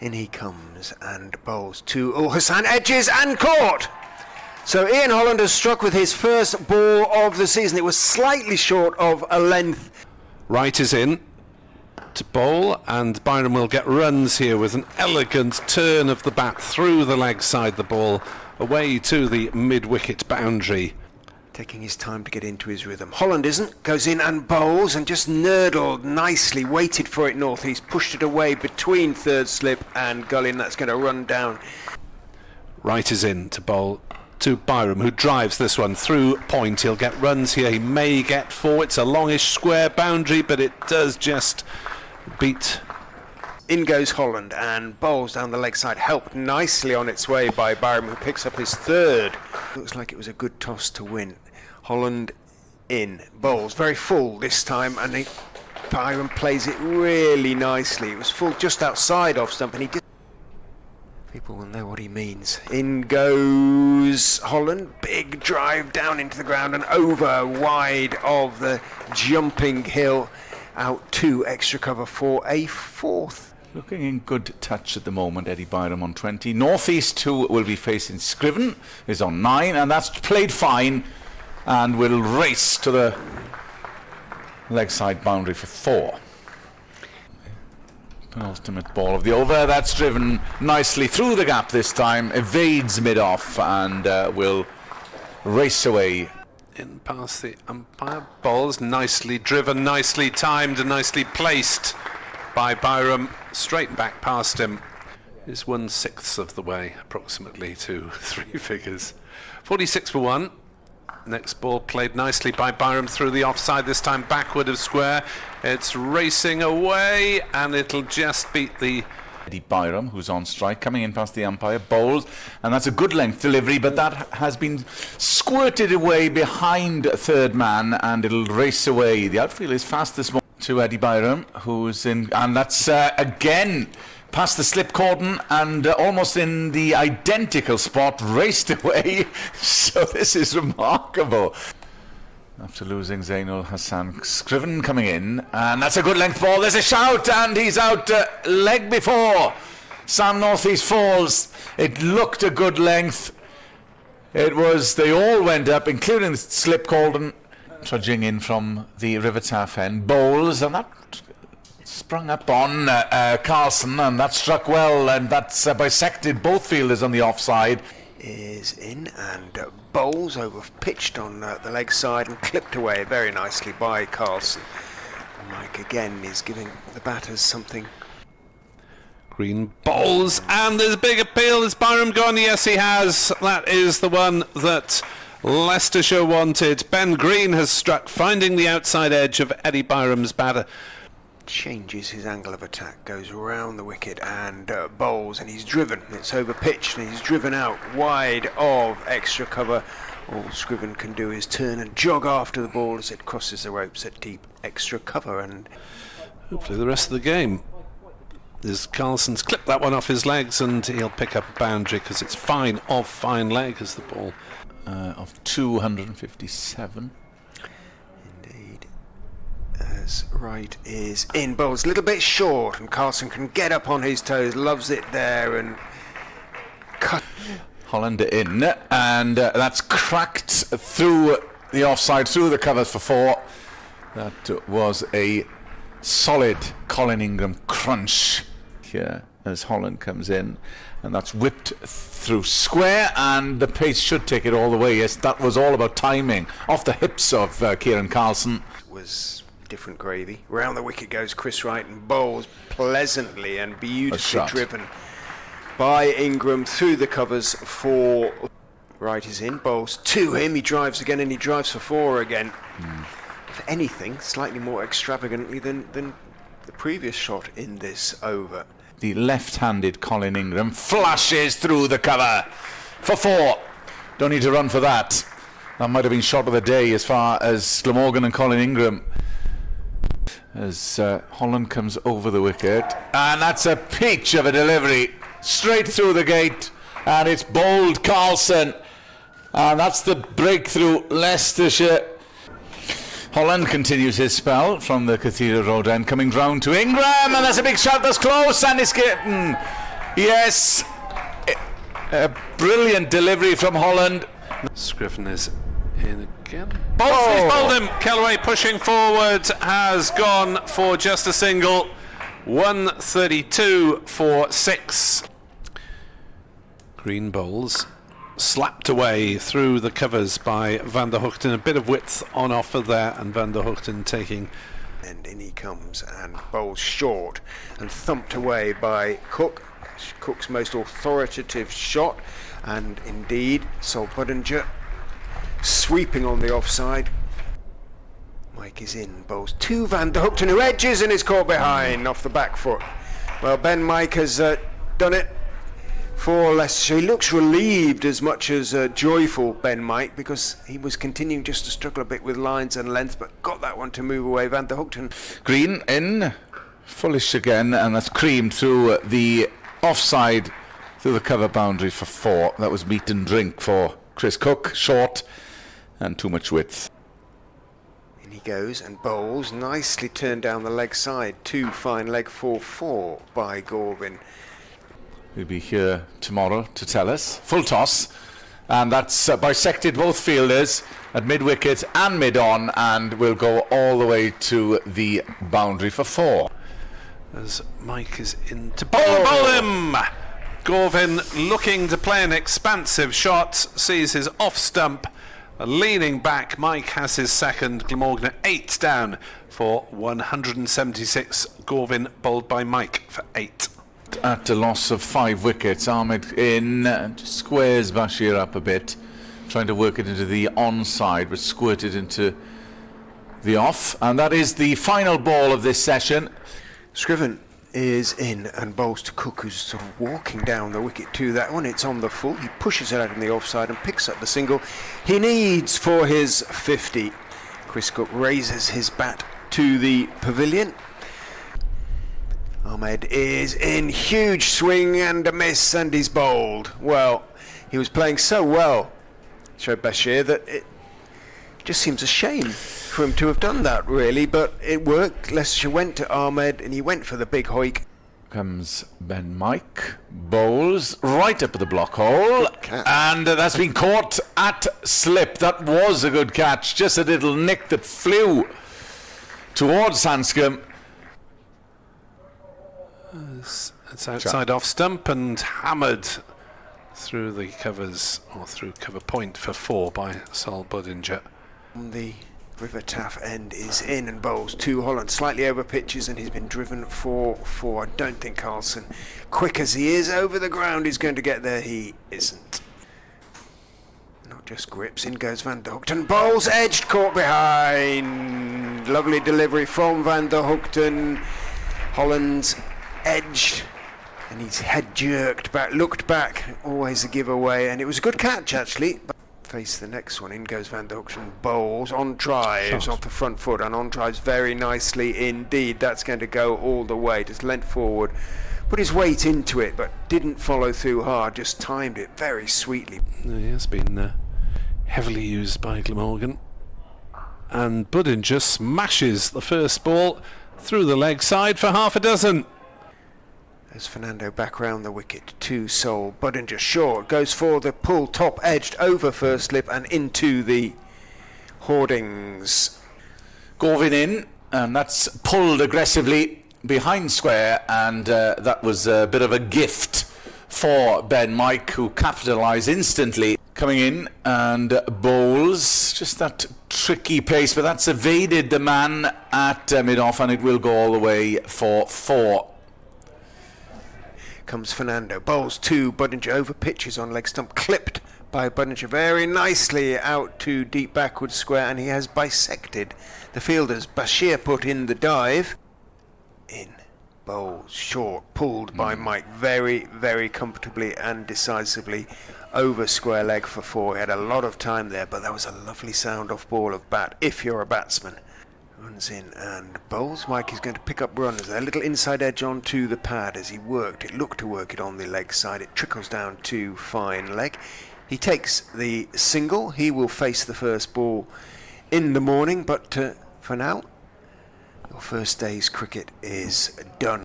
In he comes and bowls to Hassan, edges and caught. So Ian Holland has struck with his first ball of the season. It was slightly short of a length. Right is in to bowl, and Byram will get runs here with an elegant turn of the bat through the leg side, the ball away to the mid-wicket boundary. Taking his time to get into his rhythm. Holland isn't, goes in and bowls and just nurdled nicely, waited for it northeast, pushed it away between third slip and gully, and that's going to run down. Right is in to bowl to Byram, who drives this one through point. He'll get runs here, he may get 4. It's a longish square boundary, but it does just beat. In goes Holland and bowls down the leg side, helped nicely on its way by Byram, who picks up his third. Looks like it was a good toss to win. Holland in, bowls very full this time, and Byram plays it really nicely. It was full just outside off stump, and he did. People will know what he means. In goes Holland, big drive down into the ground and over wide of the jumping hill, out 2 extra cover for a 4th. Looking in good touch at the moment, Eddie Byram on 20. Northeast 2 will be facing Scriven, is on 9, and that's played fine and will race to the leg side boundary for 4. Penultimate ball of the over, that's driven nicely through the gap this time, evades mid-off and will race away. In past the umpire, balls nicely driven, nicely timed and nicely placed by Byram, straight back past him. Is 1/6 of the way approximately to 3 figures. 46 for 1. Next ball played nicely by Byram through the offside, this time backward of square. It's racing away and it'll just beat the Eddie Byram, who's on strike, coming in past the umpire, bowls, and that's a good length delivery, but that has been squirted away behind third man and it'll race away. The outfield is fast this morning to Eddie Byram, who's in, and that's again past the slip cordon and almost in the identical spot, raced away. So this is remarkable. After losing Zainul Hassan, Scriven coming in, and that's a good length ball. There's a shout, and he's out leg before Sam Northeast falls. It looked a good length. It was, they all went up, including the slip cordon. Trudging in from the River Taff end, bowls, and that sprung up on Carlson, and that struck well, and that's bisected both fielders on the offside. Is in and bowls over pitched on the leg side and clipped away very nicely by Carlson. Mike again is giving the batters something. Green bowls, and there's a big appeal. Has Byram gone? Yes, he has. That is the one that Leicestershire wanted. Ben Green has struck, finding the outside edge of Eddie Byram's batter. Changes his angle of attack, goes round the wicket and bowls, and he's driven. It's over pitched and he's driven out wide of extra cover. All Scriven can do is turn and jog after the ball as it crosses the ropes at deep extra cover, and hopefully the rest of the game is Carlson's clipped that one off his legs and he'll pick up a boundary because it's fine of fine leg as the ball of 257. Indeed. As right is in, bowls a little bit short and Carlson can get up on his toes, loves it there and cut. Holland in, and that's cracked through the offside, through the covers for 4. That was a solid Colin Ingram crunch here as Holland comes in, and that's whipped through square, and the pace should take it all the way. Yes, that was all about timing off the hips of Kieran Carlson. Was different gravy. Round the wicket goes Chris Wright and bowls pleasantly and beautifully driven by Ingram through the covers for Wright is in, bowls to him, he drives again and he drives for 4 again. If anything, slightly more extravagantly than the previous shot in this over. The left-handed Colin Ingram flashes through the cover for 4. Don't need to run for that. That might have been shot of the day as far as Glamorgan and Colin Ingram. As Holland comes over the wicket, and that's a peach of a delivery straight through the gate, and it's bowled Carlson, and that's the breakthrough. Leicestershire. Holland continues his spell from the Cathedral Road end, coming round to Ingram, and that's a big shot that's close, and it's getting Yes! A brilliant delivery from Holland. Scriven is in again. He's bowled him. Kellaway pushing forward has gone for just a single. 132 for 6. Green bowls slapped away through the covers by Van der Hoogten. A bit of width on offer there, and Van der Hoogten taking. And in he comes and bowls short and thumped away by Cook. Cook's most authoritative shot, and indeed Sol Budinger sweeping on the offside. Mike is in, bowls to Van der Hoogten, who edges and is caught behind off the back foot. Well, Ben Mike has done it for Leicestershire. He looks relieved as much as joyful, Ben Mike, because he was continuing just to struggle a bit with lines and length, but got that one to move away. Van der Hoogten. Green in, fullish again, and that's creamed through the offside, through the cover boundary for 4. That was meat and drink for Chris Cook, short and too much width. In he goes and bowls, nicely turned down the leg side. 2 fine leg for 4 by Glamorgan. He'll be here tomorrow to tell us. Full toss, and that's bisected both fielders at mid-wicket and mid-on, and will go all the way to the boundary for 4. As Mike is in to bowl him. Gorvin looking to play an expansive shot, sees his off stump, leaning back. Mike has his second. Glamorgan 8 down for 176. Gorvin bowled by Mike for 8. At a loss of 5 wickets, Ahmed in, just squares Bashir up a bit, trying to work it into the onside, but squirted into the off, and that is the final ball of this session. Scriven is in and bowls to Cook, who's sort of walking down the wicket to that one. It's on the full. He pushes it out on the offside and picks up the single he needs for his 50. Chris Cook raises his bat to the pavilion. Ahmed is in, huge swing and a miss, and he's bowled. Well, he was playing so well, showed Bashir, that it just seems a shame for him to have done that, really, but it worked. Leicestershire went to Ahmed and he went for the big hoik. Comes Ben Mike, bowls right up at the block hole, and that's been caught at slip. That was a good catch, just a little nick that flew towards Hanscom. It's outside off stump and hammered through the covers, or through cover point for 4 by Sol Budinger. The River Taff end is in and bowls to Holland, slightly over pitches, and he's been driven for 4. I don't think Carlson, quick as he is over the ground, is going to get there. He isn't. Not just grips, in goes Van der Hoogten, bowls edged, caught behind. Lovely delivery from Van der Hoogten. Holland's edged, and his head jerked back, looked back, always a giveaway, and it was a good catch actually. Face the next one, in goes Van der Hoogten, bowls on drives off the front foot, and on drives very nicely indeed. That's going to go all the way, just leant forward, put his weight into it, but didn't follow through hard, just timed it very sweetly. He has been heavily used by Glamorgan, and Budinger smashes the first ball through the leg side for half a dozen. As Fernando back round the wicket to Sol Budinger, short, goes for the pull, top edged over first slip and into the hoardings. Gorvin in, and that's pulled aggressively behind square, and that was a bit of a gift for Ben Mike, who capitalised instantly. Coming in and bowls, just that tricky pace, but that's evaded the man at mid-off, and it will go all the way for 4. Comes Fernando, bowls to Budinger, over pitches on leg stump, clipped by Budinger very nicely out to deep backward square, and he has bisected the fielders. Bashir put in the dive. In, bowls, short, pulled by Mike very, very comfortably and decisively over square leg for 4. He had a lot of time there, but that was a lovely sound off ball of bat if you're a batsman. Runs in and bowls. Mike is going to pick up runs there. A little inside edge onto the pad as he worked. It looked to work it on the leg side. It trickles down to fine leg. He takes the single. He will face the first ball in the morning, but for now, your first day's cricket is done.